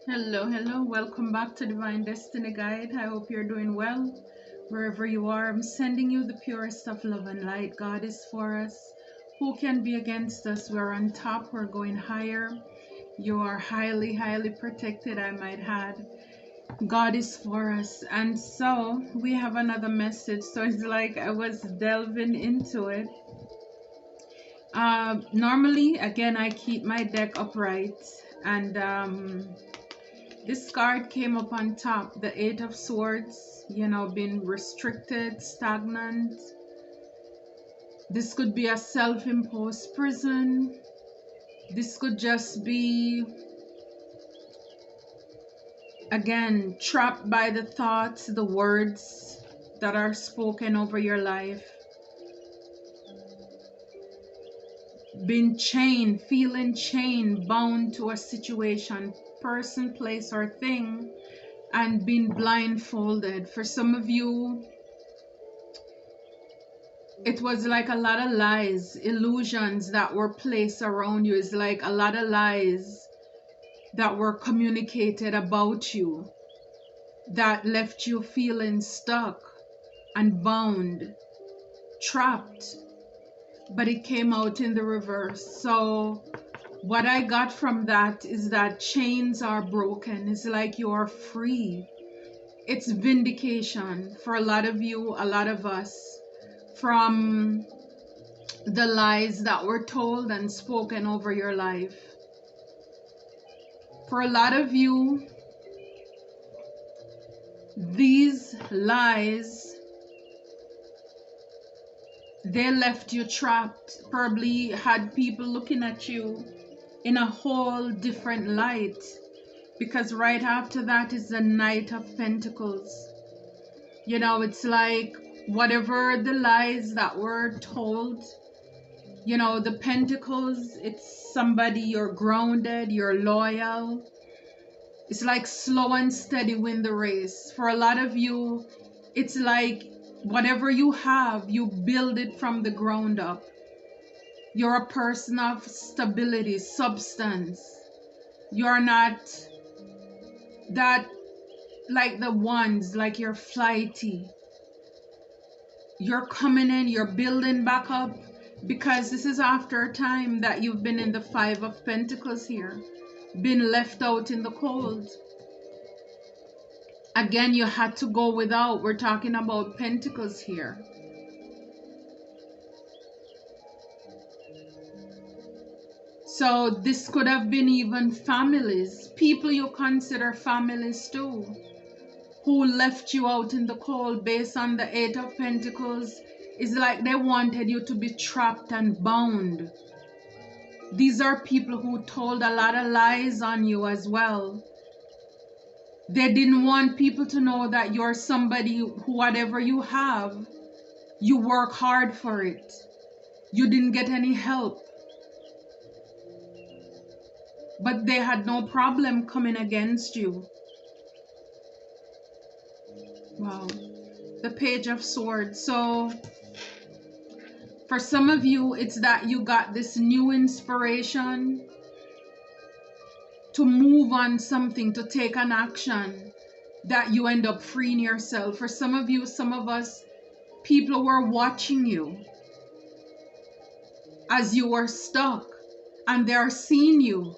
Hello, welcome back to Divine Destiny Guide. I hope you're doing well. Wherever you are, I'm sending you the purest of love and light. God is for us. Who can be against us? We're on top, we're going higher. You are highly protected, I might add. God is for us. And so we have another message. So it's like I was delving into it. Normally, again, I keep my deck upright and this card came up on top, the Eight of Swords, being restricted, stagnant. This could be a self-imposed prison. This could just be, again, trapped by the thoughts, the words that are spoken over your life. Being chained, feeling chained, bound to a situation, person, place, or thing, and being blindfolded. For some of you, it was like a lot of lies, illusions that were placed around you. It's like a lot of lies that were communicated about you that left you feeling stuck and bound, trapped. But it came out in the reverse. So what I got from that is that chains are broken. It's like you are free. It's vindication for a lot of you, a lot of us, from the lies that were told and spoken over your life. For a lot of you, these lies, they left you trapped, probably had people looking at you in a whole different light, because right after that is the Knight of Pentacles. It's like whatever the lies that were told, the Pentacles, it's somebody you're grounded, you're loyal. It's like slow and steady win the race. For a lot of you, it's like whatever you have, you build it from the ground up. You're a person of stability, substance. You're not that like the ones, like you're flighty. You're coming in, you're building back up, because this is after a time that you've been in the Five of Pentacles here, been left out in the cold. Again, you had to go without. We're talking about Pentacles here. So this could have been even families, people you consider families too, who left you out in the cold based on the Eight of Pentacles. It's like they wanted you to be trapped and bound. These are people who told a lot of lies on you as well. They didn't want people to know that you're somebody who, whatever you have, you work hard for it. You didn't get any help. But they had no problem coming against you. Wow. The Page of Swords. So for some of you, it's that you got this new inspiration to move on something, to take an action, that you end up freeing yourself. For some of you, some of us, people were watching you as you were stuck, and they're seeing you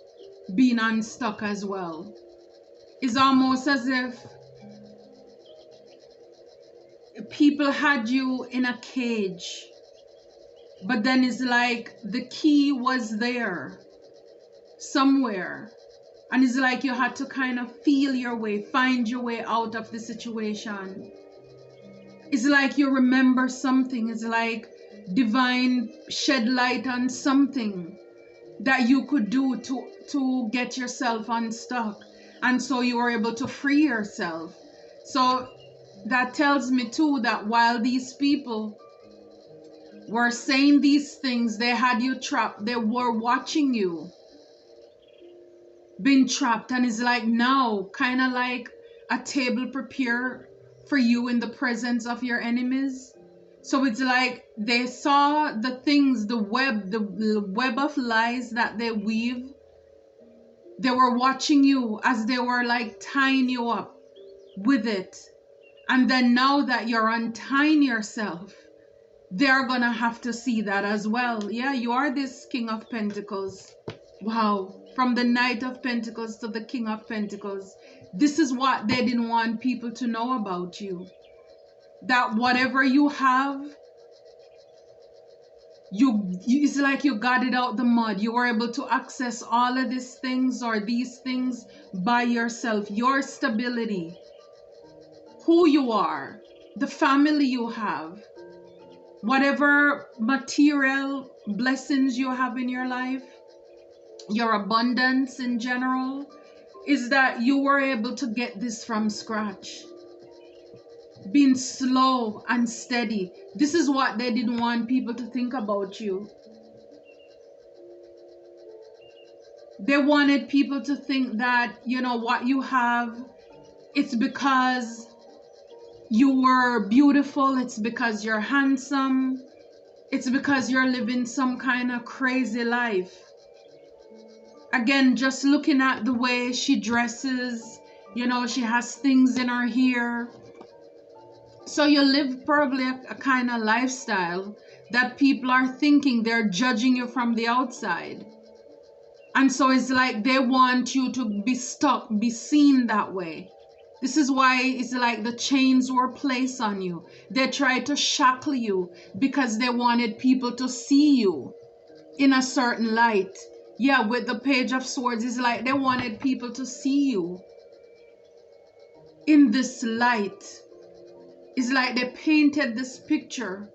being unstuck as well. It's almost as if people had you in a cage, but then it's like the key was there somewhere, and it's like you had to kind of feel your way, find your way out of the situation. It's like you remember something. It's like divine shed light on something that you could do to get yourself unstuck, and so you were able to free yourself. So that tells me too that while these people were saying these things, they had you trapped. They were watching you being trapped, and it's like now kind of like a table prepared for you in the presence of your enemies. So it's like they saw the things, the web of lies that they weave, They were watching you as they were like tying you up with it. And then now that you're untying yourself, they're going to have to see that as well. Yeah, you are this King of Pentacles. Wow. From the Knight of Pentacles to the King of Pentacles. This is what they didn't want people to know about you. That whatever you have, it's like you got it out the mud. You were able to access all of these things or these things by yourself. Your stability, who you are, the family you have, whatever material blessings you have in your life, your abundance in general, is that you were able to get this from scratch. Being slow and steady. This is what they didn't want people to think about you. They wanted people to think that, you know, what you have, it's because you were beautiful, it's because you're handsome, it's because you're living some kind of crazy life. Again, just looking at the way she dresses, you know, she has things in her hair. So you live probably a kind of lifestyle that people are thinking they're judging you from the outside. And so it's like they want you to be stuck, be seen that way. This is why it's like the chains were placed on you. They tried to shackle you because they wanted people to see you in a certain light. Yeah, with the Page of Swords, it's like they wanted people to see you in this light. It's like they painted this picture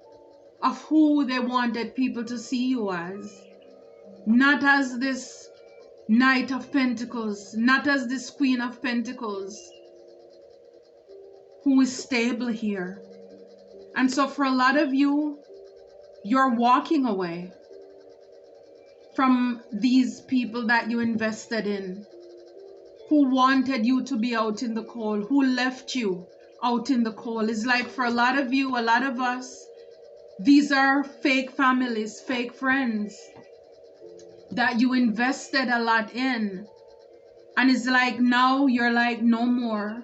of who they wanted people to see you as. Not as this Knight of Pentacles, not as this Queen of Pentacles, who is stable here. And so for a lot of you, you're walking away from these people that you invested in, who wanted you to be out in the cold, who left you out in the cold. It's like for a lot of you, a lot of us, these are fake families, fake friends that you invested a lot in. And it's like now you're like, no more,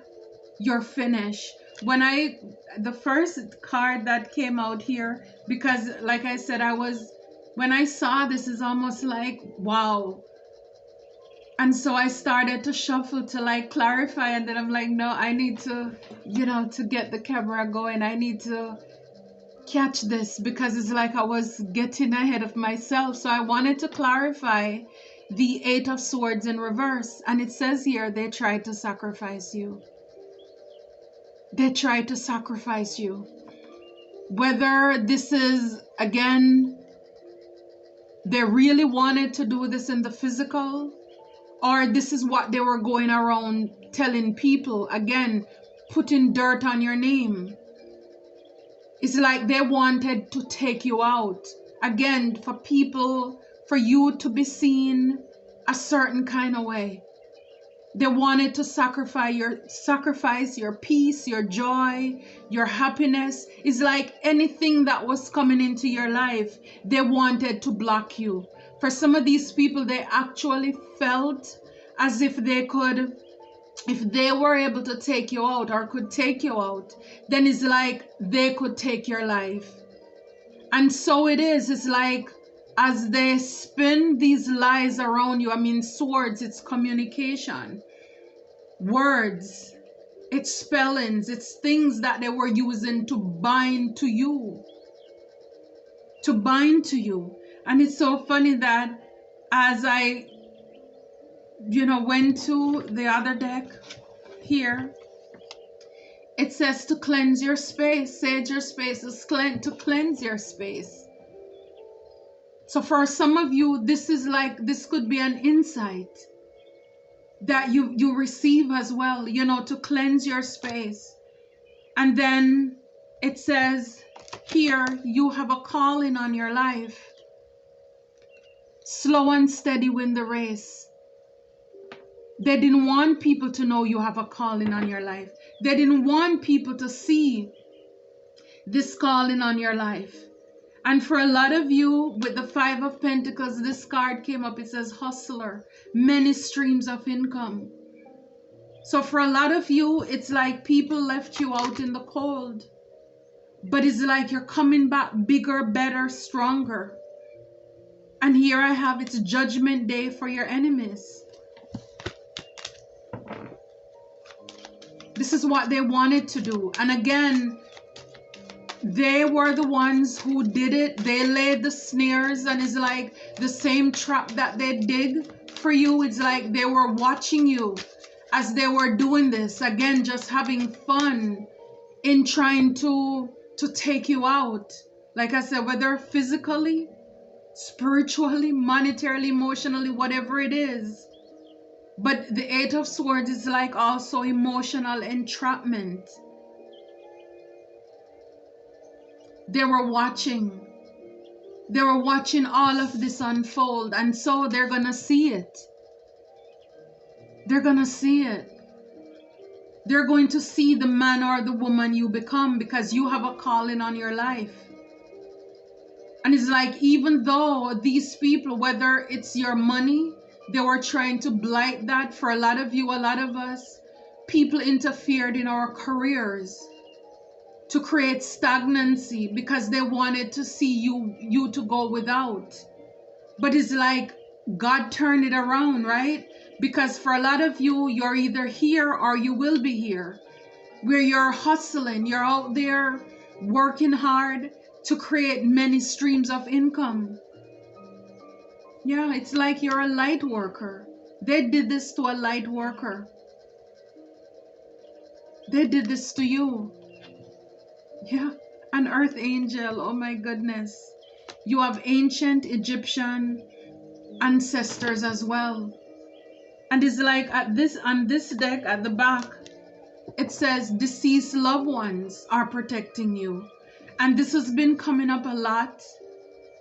you're finished. The first card that came out here, because like I said, when I saw this, is almost like, wow. And so I started to shuffle to like clarify, and then I'm like, no, I need to, you know, to get the camera going. I need to catch this because it's like I was getting ahead of myself. So I wanted to clarify the Eight of Swords in reverse. And it says here, they tried to sacrifice you. They tried to sacrifice you. Whether this is, again, they really wanted to do this in the physical, or this is what they were going around telling people, again, putting dirt on your name. It's like they wanted to take you out. Again, for people, for you to be seen a certain kind of way. They wanted to sacrifice your peace, your joy, your happiness. It's like anything that was coming into your life, they wanted to block you. For some of these people, they actually felt as if they could, if they were able to take you out or could take you out, then it's like they could take your life. And so it is. It's like as they spin these lies around you, I mean, swords, it's communication. Words, it's spellings, it's things that they were using to bind to you. To bind to you. And it's so funny that as I, you know, went to the other deck here, it says to cleanse your space. Sage your space is to cleanse your space. So for some of you, this is like, this could be an insight that you receive as well, you know, to cleanse your space. And then it says here, you have a calling on your life. Slow and steady win the race. They didn't want people to know you have a calling on your life. They didn't want people to see this calling on your life. And for a lot of you, with the Five of Pentacles, this card came up. It says hustler, many streams of income. So for a lot of you, it's like people left you out in the cold. But it's like you're coming back bigger, better, stronger. And here I have, it's Judgment Day for your enemies. This is what they wanted to do. And again, they were the ones who did it. They laid the snares, and it's like the same trap that they dig for you. It's like they were watching you as they were doing this. Again, just having fun in trying to take you out. Like I said, whether physically, spiritually, monetarily, emotionally, whatever it is. But the Eight of Swords is like also emotional entrapment. They were watching. They were watching all of this unfold, and so they're gonna see it. They're gonna see it. They're going to see the man or the woman you become, because you have a calling on your life. And it's like, even though these people, whether it's your money, they were trying to blight that. For a lot of you, a lot of us, people interfered in our careers to create stagnancy because they wanted to see you to go without. But it's like God turned it around, right? Because for a lot of you, you're either here or you will be here, where you're hustling, you're out there working hard to create many streams of income. Yeah, it's like you're a light worker. They did this to a light worker. They did this to you. Yeah, an earth angel. Oh my goodness. You have ancient Egyptian ancestors as well. And it's like on this deck at the back, it says deceased loved ones are protecting you. And this has been coming up a lot.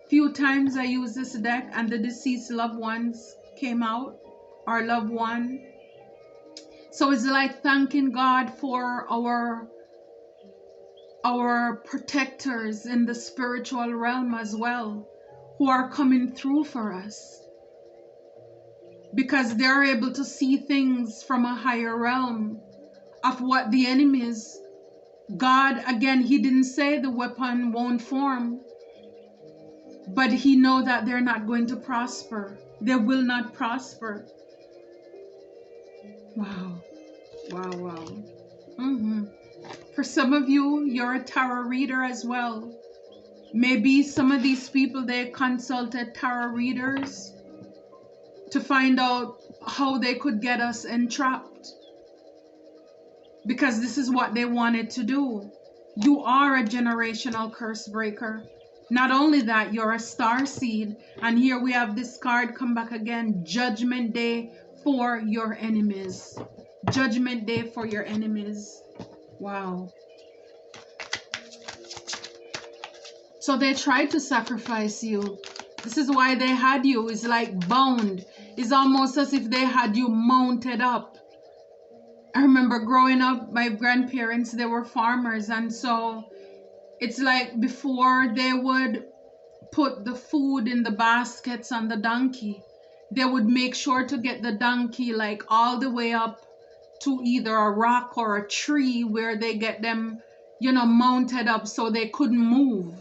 Few times I use this deck and the deceased loved ones came out, or loved one. So it's like thanking God for our protectors in the spiritual realm as well, who are coming through for us, because they're able to see things from a higher realm of what the enemy is. God, again, he didn't say the weapon won't form, but he know that they're not going to prosper. They will not prosper. Wow. Wow, wow. For some of you, you're a tarot reader as well. Maybe some of these people, they consulted tarot readers to find out how they could get us entrapped, because this is what they wanted to do. You are a generational curse breaker. Not only that, you're a star seed. And here we have this card come back again. Judgment Day for your enemies. Judgment Day for your enemies. Wow. So they tried to sacrifice you. This is why they had you. It's like bound. It's almost as if they had you mounted up. I remember growing up, my grandparents, they were farmers, and so it's like before they would put the food in the baskets on the donkey, they would make sure to get the donkey like all the way up to either a rock or a tree, where they get them, you know, mounted up so they couldn't move,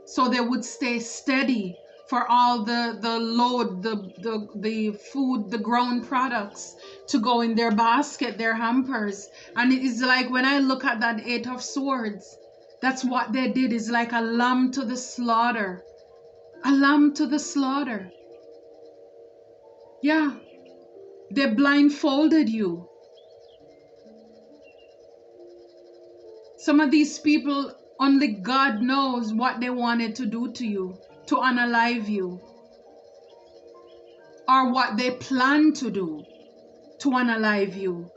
so they would stay steady for all the load, the food, the grown products to go in their basket, their hampers. And it is like, when I look at that Eight of Swords, that's what they did. Is like a lamb to the slaughter. A lamb to the slaughter. Yeah. They blindfolded you. Some of these people, only God knows what they wanted to do to you, to unalive you, or what they plan to do to unalive you.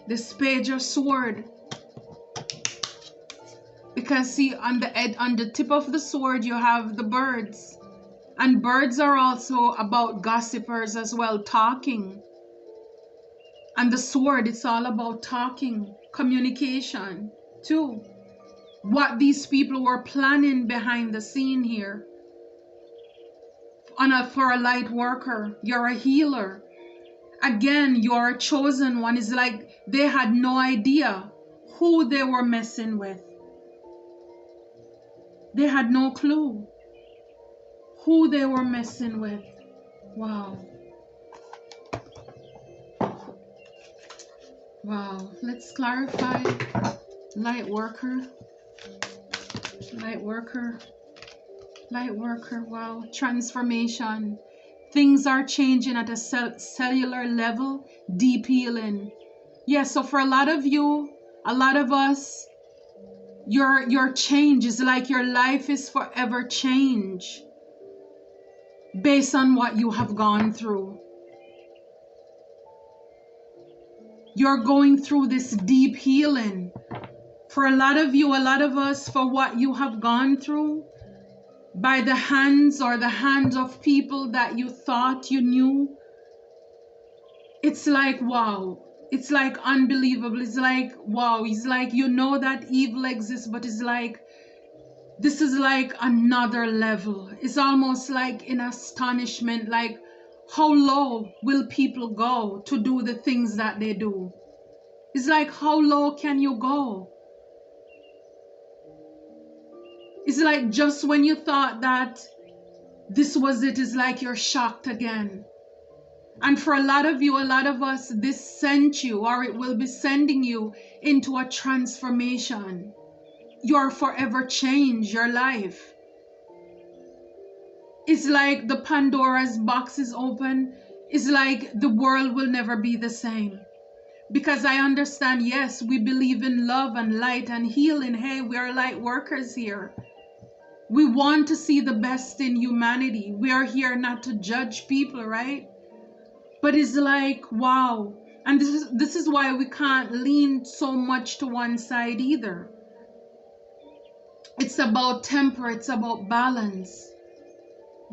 This Page of Sword, because see, on the tip of the sword you have the birds, and birds are also about gossipers as well, talking. And the sword, it's all about talking, communication too. What these people were planning behind the scene here. For a light worker, you're a healer. Again, you're a chosen one. It's like they had no idea who they were messing with. They had no clue who they were messing with. Wow. Wow. Let's clarify. Light worker. Light worker. Light worker. Wow. Transformation. Things are changing at a cellular level. Deep healing. Yeah, so for a lot of you, a lot of us, your change is like your life is forever changed based on what you have gone through. You're going through this deep healing. For a lot of you, a lot of us, for what you have gone through by the hands of people that you thought you knew, it's like, wow. It's like unbelievable. It's like, wow. It's like, you know that evil exists, but it's like, this is like another level. It's almost like in astonishment, like, how low will people go to do the things that they do? It's like, how low can you go? It's like just when you thought that this was it, it's like you're shocked again. And for a lot of you, a lot of us, this sent you, or it will be sending you into a transformation. You're forever changed, your life. It's like the Pandora's box is open. It's like the world will never be the same. Because I understand, yes, we believe in love and light and healing. Hey, we are light workers here. We want to see the best in humanity. We are here not to judge people, right? But it's like, wow. And this is why we can't lean so much to one side either. It's about temper. It's about balance.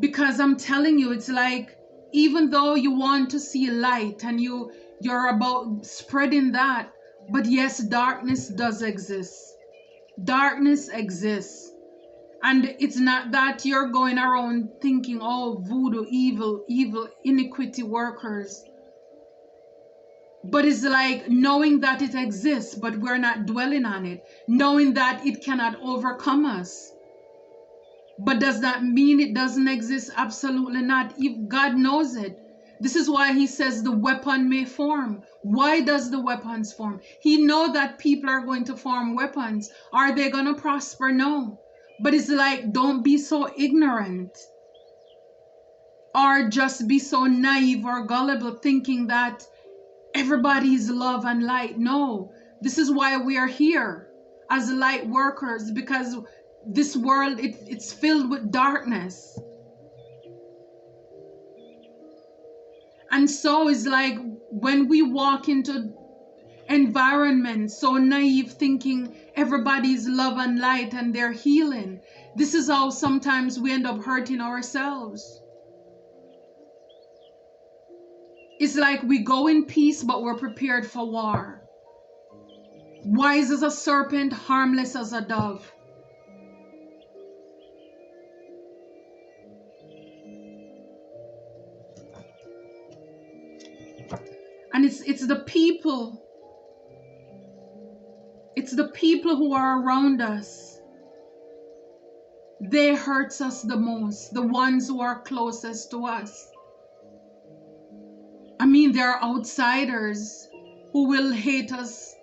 Because I'm telling you, it's like, even though you want to see light and you're about spreading that, but yes, darkness does exist. Darkness exists. And it's not that you're going around thinking, oh, voodoo, evil, iniquity workers. But it's like knowing that it exists, but we're not dwelling on it. Knowing that it cannot overcome us. But does that mean it doesn't exist? Absolutely not. If God knows it. This is why he says the weapon may form. Why does the weapons form? He knows that people are going to form weapons. Are they going to prosper? No. But it's like, don't be so ignorant. Or just be so naive or gullible thinking that everybody is love and light. No. This is why we are here as light workers, because this world, it's filled with darkness. And so it's like when we walk into environments so naive thinking everybody's love and light and they're healing, this is how sometimes we end up hurting ourselves. It's like we go in peace, but we're prepared for war. Wise as a serpent, harmless as a dove. And it's the people. It's the people who are around us. They hurt us the most. The ones who are closest to us. I mean, there are outsiders who will hate us,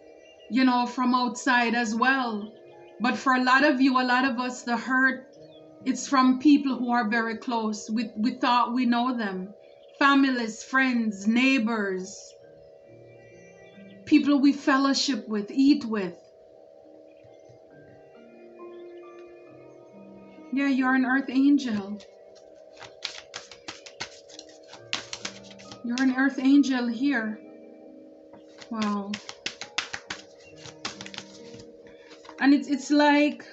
you know, from outside as well. But for a lot of you, a lot of us, the hurt, it's from people who are very close. We thought we know them. Families, friends, neighbors. People we fellowship with, eat with. Yeah, you're an earth angel. You're an earth angel here. Wow. And it's like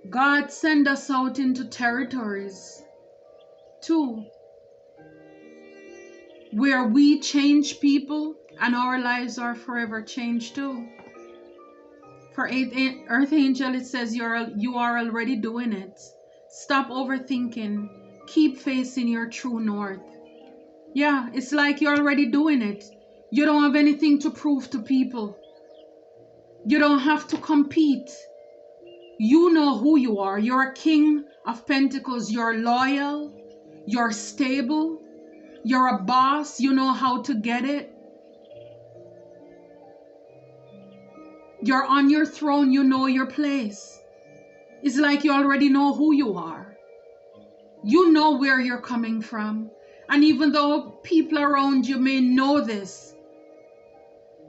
God send us out into territories too. where we change people and our lives are forever changed too. For Earth Angel, it says you are already doing it. Stop overthinking. Keep facing your true north. Yeah, it's like you're already doing it. You don't have anything to prove to people. You don't have to compete. You know who you are. You're a King of Pentacles. You're loyal. You're stable. You're a boss. You know how to get it. You're on your throne. You know your place. It's like you already know who you are. You know where you're coming from. And even though people around you may know this,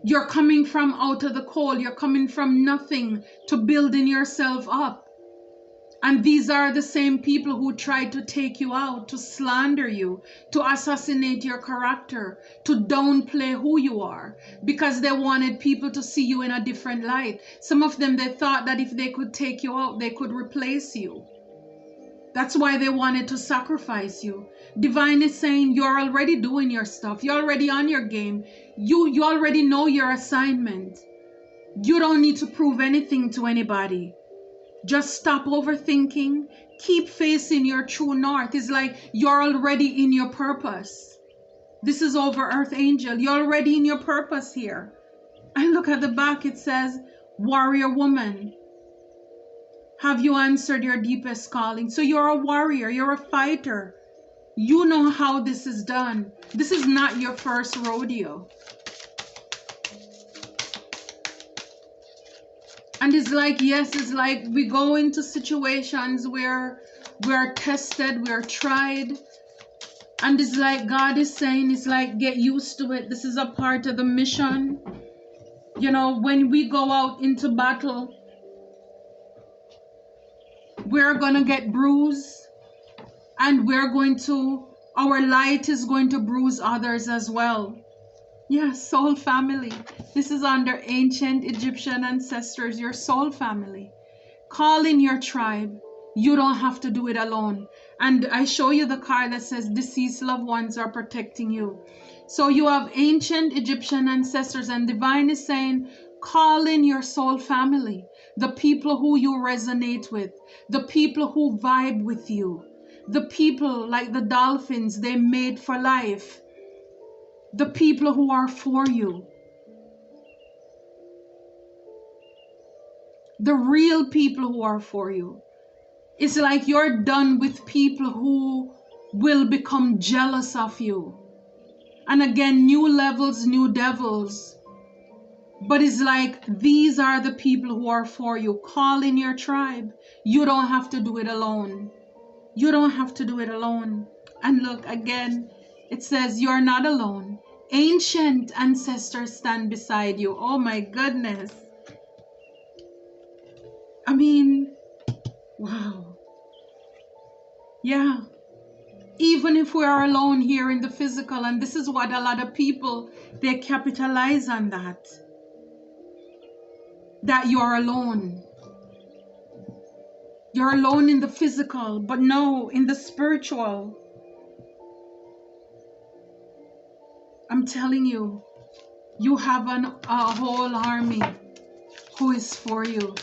you're coming from out of the cold. You're coming from nothing to building yourself up. And these are the same people who tried to take you out, to slander you, to assassinate your character, to downplay who you are, because they wanted people to see you in a different light. Some of them, they thought that if they could take you out, they could replace you. That's why they wanted to sacrifice you. Divine is saying you're already doing your stuff. You're already on your game. You already know your assignment. You don't need to prove anything to anybody. Just stop overthinking. Keep facing your true north. It's like you're already in your purpose. This is over Earth Angel. You're already in your purpose here. And look at the back. It says, warrior woman. Have you answered your deepest calling? So you're a warrior. You're a fighter. You know how this is done. This is not your first rodeo. And it's like, yes, it's like we go into situations where we're tested, we're tried. And it's like God is saying, it's like, get used to it. This is a part of the mission. You know, when we go out into battle, we're going to get bruised. And our light is going to bruise others as well. Yes, soul family. This is under ancient Egyptian ancestors, your soul family. Call in your tribe. You don't have to do it alone. And I show you the card that says deceased loved ones are protecting you. So you have ancient Egyptian ancestors, and divine is saying, call in your soul family. The people who you resonate with. The people who vibe with you. The people like the dolphins, they made for life. The people who are for you. The real people who are for you. It's like you're done with people who will become jealous of you. And again, new levels, new devils. But it's like these are the people who are for you. Call in your tribe. You don't have to do it alone. You don't have to do it alone. And look, again, it says you're not alone. Ancient ancestors stand beside you. Oh my goodness. I mean, wow. Yeah. Even if we are alone here in the physical, and this is what a lot of people, they capitalize on that. That you're alone. You're alone in the physical, but no, in the spiritual. I'm telling you, you have a whole army who is for you.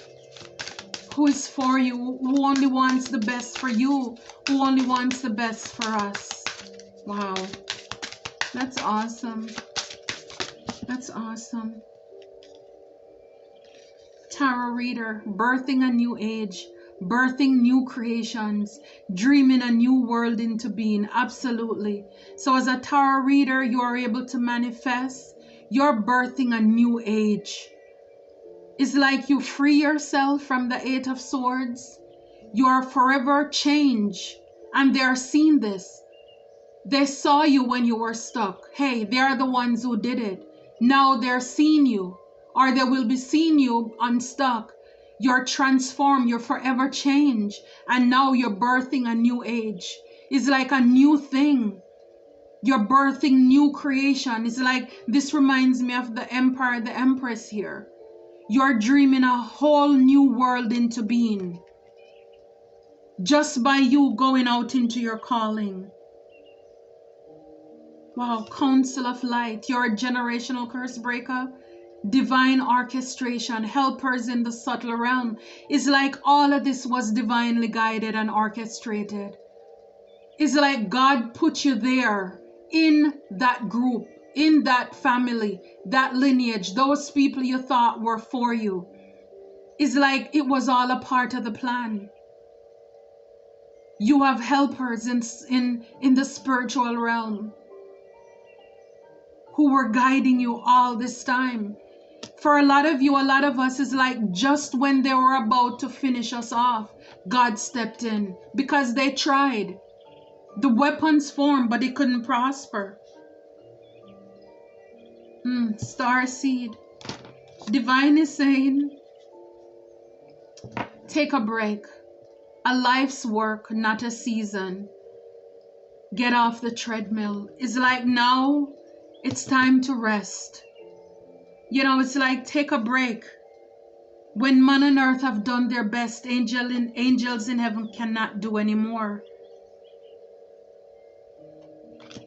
Who is for you, who only wants the best for you, who only wants the best for us. Wow. That's awesome. That's awesome. Tarot reader, birthing a new age, birthing new creations, dreaming a new world into being. Absolutely. So as a tarot reader, you are able to manifest. You're birthing a new age. It's like you free yourself from the Eight of Swords. You are forever changed. And they are seeing this. They saw you when you were stuck. Hey, they are the ones who did it. Now they're seeing you. Or they will be seeing you unstuck. You're transformed. You're forever changed. And now you're birthing a new age. It's like a new thing. You're birthing new creation. It's like, this reminds me of the Empire, the Empress here. You're dreaming a whole new world into being. Just by you going out into your calling. Wow, Council of Light, you're a generational curse breaker. Divine orchestration, helpers in the subtle realm. It's like all of this was divinely guided and orchestrated. It's like God put you there in that group, in that family, that lineage, those people you thought were for you. It's like it was all a part of the plan. You have helpers in the spiritual realm who were guiding you all this time. For a lot of you, a lot of us, is like just when they were about to finish us off, God stepped in because they tried. The weapons formed, but it couldn't prosper. Star seed. Divine is saying, take a break. A life's work, not a season. Get off the treadmill. It's like now it's time to rest. You know, it's like take a break. When man and earth have done their best, angels in heaven cannot do anymore.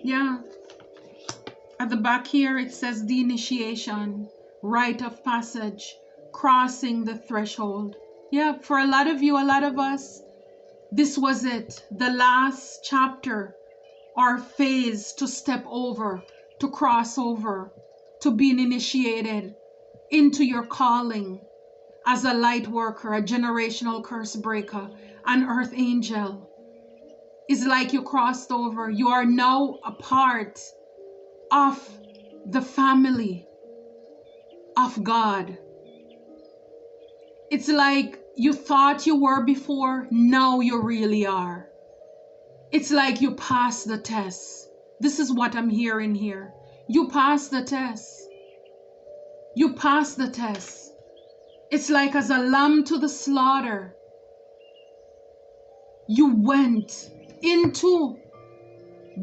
Yeah. At the back here it says the initiation, rite of passage, crossing the threshold. Yeah, for a lot of you, a lot of us, this was it. The last chapter or phase to step over, to cross over, to being initiated into your calling as a light worker, a generational curse breaker, an earth angel. It's like you crossed over. You are now a part of the family of God. It's like you thought you were before, now you really are. It's like you passed the test. This is what I'm hearing here. You passed the test. You passed the test. It's like as a lamb to the slaughter, you went into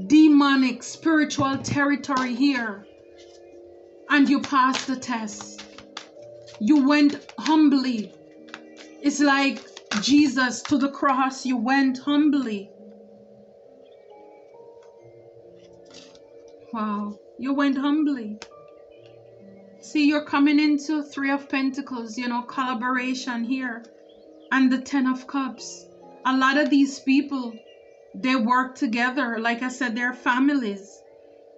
demonic spiritual territory here and you passed the test. You went humbly. It's like Jesus to the cross, you went humbly. Wow, you went humbly. See, you're coming into Three of Pentacles, you know, collaboration here, and the Ten of Cups. A lot of these people, they work together. Like I said, they're families.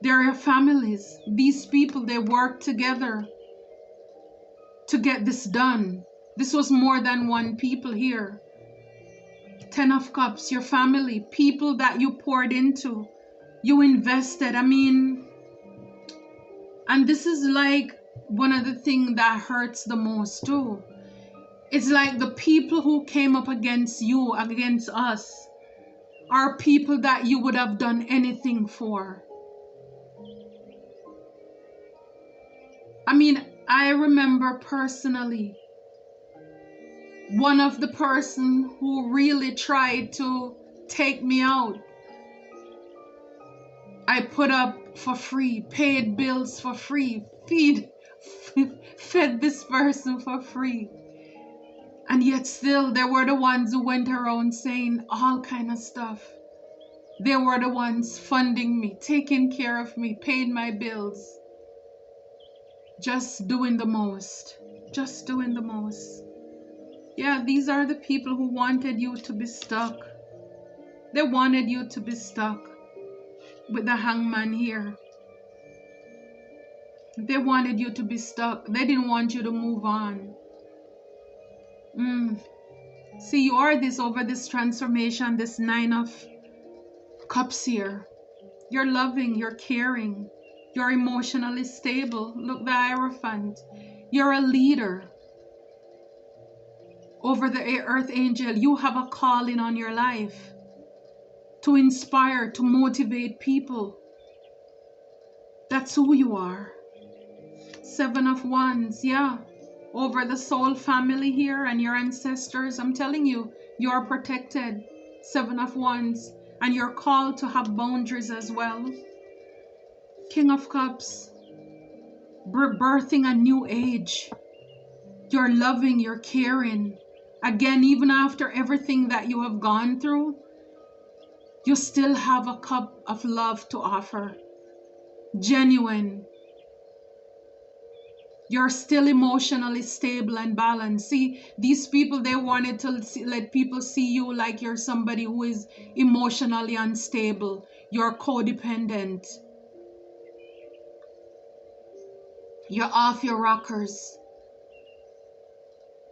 They're families. These people, they work together to get this done. This was more than one people here. Ten of Cups, your family, people that you poured into, you invested. I mean, and this is like one of the things that hurts the most too. It's like the people who came up against you, against us, are people that you would have done anything for. I mean, I remember personally one of the person who really tried to take me out. I put up for free, paid bills for free, fed this person for free. And yet still, they were the ones who went around saying all kind of stuff. They were the ones funding me, taking care of me, paying my bills. Just doing the most. Just doing the most. Yeah, these are the people who wanted you to be stuck. They wanted you to be stuck with the hangman here. They wanted you to be stuck. They didn't want you to move on. See, you are this over this transformation, this Nine of Cups here. You're loving, you're caring, you're emotionally stable. Look, the Hierophant. You're a leader. Over the earth angel, you have a calling on your life to inspire, to motivate people. That's who you are. Seven of Wands, yeah. Over the soul family here and your ancestors, I'm telling you, you are protected. Seven of Wands. And you're called to have boundaries as well. King of Cups. Birthing a new age. You're loving, you're caring. Again, even after everything that you have gone through, you still have a cup of love to offer. genuine. You're still emotionally stable and balanced. See, these people, they wanted to let people see you like you're somebody who is emotionally unstable. You're codependent. You're off your rockers.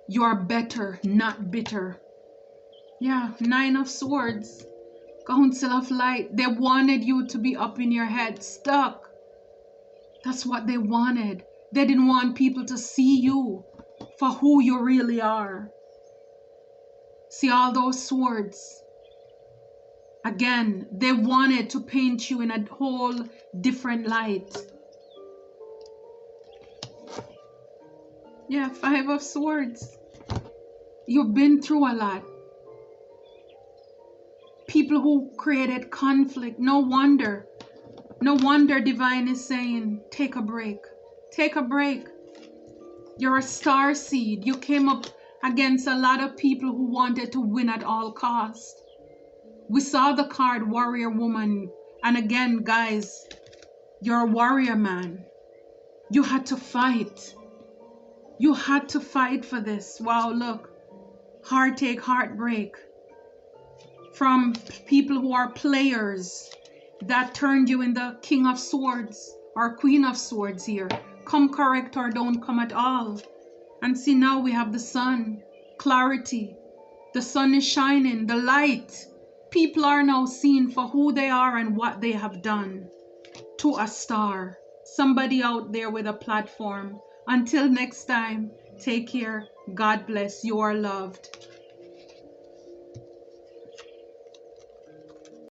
You're better, not bitter. Yeah, 9 of Swords. Council of Light. They wanted you to be up in your head, stuck. That's what they wanted. They didn't want people to see you for who you really are. See all those swords? Again, they wanted to paint you in a whole different light. Yeah, 5 of Swords. You've been through a lot. People who created conflict. No wonder divine is saying, take a break. Take a break. You're a star seed. You came up against a lot of people who wanted to win at all costs. We saw the card Warrior Woman. And again, guys, you're a warrior man. You had to fight. You had to fight for this. Wow, look. Heartache, heartbreak. From people who are players that turned you in the King of Swords or Queen of Swords here. Come correct or don't come at all. And see, now we have the sun. Clarity. The sun is shining. The light. People are now seen for who they are and what they have done. To a star. Somebody out there with a platform. Until next time, take care. God bless. You are loved.